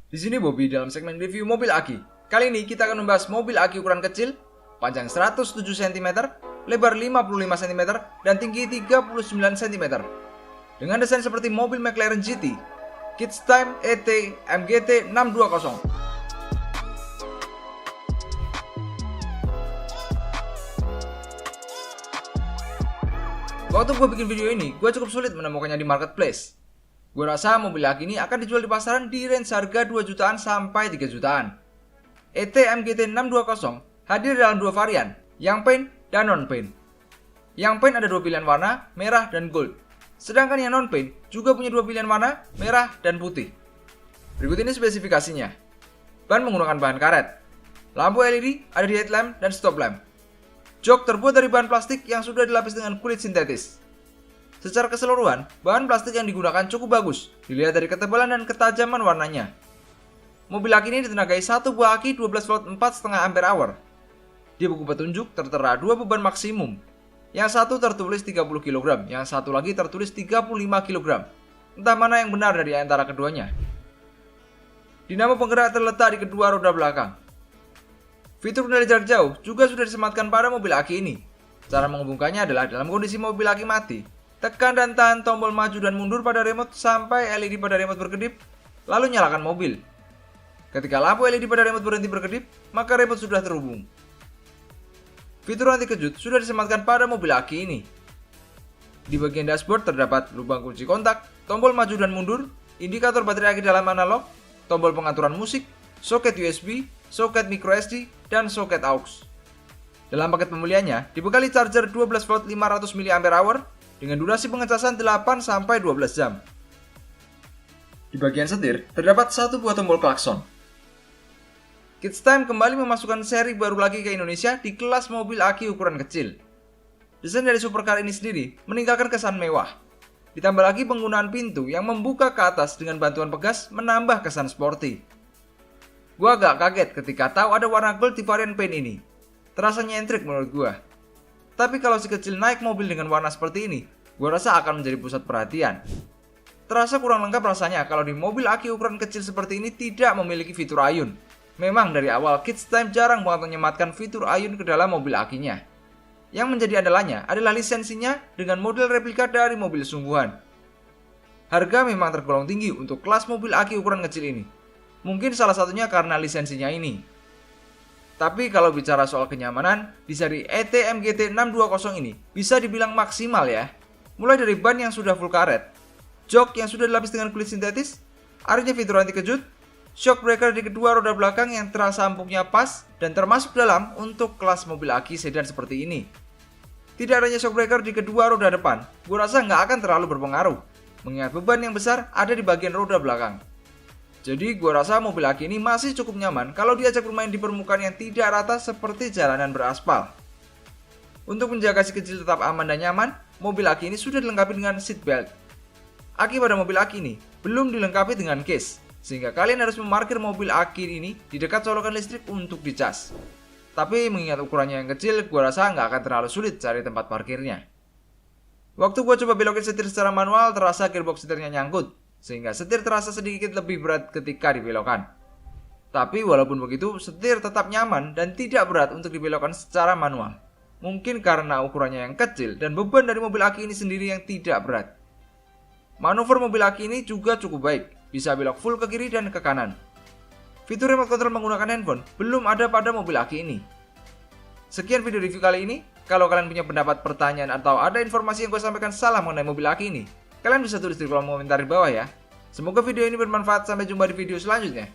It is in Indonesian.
Di sini Bobby dalam segmen review mobil Aki. Kali ini kita akan membahas mobil Aki ukuran kecil, panjang 107 cm, lebar 55 cm, dan tinggi 39 cm. Dengan desain seperti mobil McLaren GT, Kids Time ET MGT 620. Waktu gue bikin video ini, gue cukup sulit menemukannya di marketplace. Gue rasa mobil Aki ini akan dijual di pasaran di range harga 2 jutaan sampai 3 jutaan. ET MGT 620 hadir dalam dua varian, yang paint dan non-paint. Yang paint ada dua pilihan warna, merah dan gold. Sedangkan yang non-paint juga punya dua pilihan warna, merah dan putih. Berikut ini spesifikasinya. Ban menggunakan bahan karet. Lampu LED ada di headlamp dan stop lamp. Jok terbuat dari bahan plastik yang sudah dilapis dengan kulit sintetis. Secara keseluruhan, bahan plastik yang digunakan cukup bagus, dilihat dari ketebalan dan ketajaman warnanya. Mobil Aki ini ditenagai satu buah aki 12 volt 4,5 ampere hour. Di buku petunjuk tertera dua beban maksimum. Yang satu tertulis 30 kg, yang satu lagi tertulis 35 kg. Entah mana yang benar dari antara keduanya. Dinamo penggerak terletak di kedua roda belakang. Fitur kendali jarak jauh juga sudah disematkan pada mobil Aki ini. Cara menghubungkannya adalah dalam kondisi mobil Aki mati. Tekan dan tahan tombol maju dan mundur pada remote sampai LED pada remote berkedip, lalu nyalakan mobil. Ketika lampu LED pada remote berhenti berkedip, maka remote sudah terhubung. Fitur anti kejut sudah disematkan pada mobil Aki ini. Di bagian dashboard terdapat lubang kunci kontak, tombol maju dan mundur, indikator baterai Aki dalam analog, tombol pengaturan musik, soket USB, soket microSD, dan soket aux. Dalam paket pembeliannya, dibekali charger 12 volt 500 mAh dengan durasi pengecasan 8-12 jam. Di bagian setir, terdapat satu buah tombol klakson. Kids Time kembali memasukkan seri baru lagi ke Indonesia di kelas mobil Aki ukuran kecil. Desain dari supercar ini sendiri meninggalkan kesan mewah. Ditambah lagi penggunaan pintu yang membuka ke atas dengan bantuan pegas menambah kesan sporty. Gua agak kaget ketika tahu ada warna gold di varian paint ini. Terasa nyentrik menurut gua. Tapi kalau si kecil naik mobil dengan warna seperti ini, gua rasa akan menjadi pusat perhatian. Terasa kurang lengkap rasanya kalau di mobil Aki ukuran kecil seperti ini tidak memiliki fitur ayun. Memang dari awal Kids Time jarang banget menyematkan fitur ayun ke dalam mobil Akinya. Yang menjadi andalannya adalah lisensinya dengan model replika dari mobil sungguhan. Harga memang tergolong tinggi untuk kelas mobil Aki ukuran kecil ini. Mungkin salah satunya karena lisensinya ini. Tapi kalau bicara soal kenyamanan, di seri ET MGT 620 ini bisa dibilang maksimal ya. Mulai dari ban yang sudah full karet, jok yang sudah dilapis dengan kulit sintetis, adanya fitur anti kejut, shock breaker di kedua roda belakang yang terasa empuknya pas dan termasuk dalam untuk kelas mobil Aki sedan seperti ini. Tidak adanya shock breaker di kedua roda depan, gue rasa nggak akan terlalu berpengaruh, mengingat beban yang besar ada di bagian roda belakang. Jadi gue rasa mobil Aki ini masih cukup nyaman kalau diajak bermain di permukaan yang tidak rata seperti jalanan beraspal. Untuk menjaga si kecil tetap aman dan nyaman, mobil Aki ini sudah dilengkapi dengan seat belt. Aki pada mobil Aki ini belum dilengkapi dengan case, sehingga kalian harus memarkir mobil Aki ini di dekat colokan listrik untuk dicas. Tapi mengingat ukurannya yang kecil, gue rasa nggak akan terlalu sulit cari tempat parkirnya. Waktu gue coba belokin setir secara manual, terasa gearbox setirnya nyangkut, sehingga setir terasa sedikit lebih berat ketika dibelokkan. Tapi walaupun begitu, setir tetap nyaman dan tidak berat untuk dibelokkan secara manual. Mungkin karena ukurannya yang kecil dan beban dari mobil Aki ini sendiri yang tidak berat. Manuver mobil Aki ini juga cukup baik, bisa belok full ke kiri dan ke kanan. Fitur remote control menggunakan handphone belum ada pada mobil Aki ini. Sekian video review kali ini. Kalau kalian punya pendapat, pertanyaan, atau ada informasi yang gue sampaikan salah mengenai mobil Aki ini, kalian bisa tulis di kolom komentar di bawah ya. Semoga video ini bermanfaat. Sampai jumpa di video selanjutnya.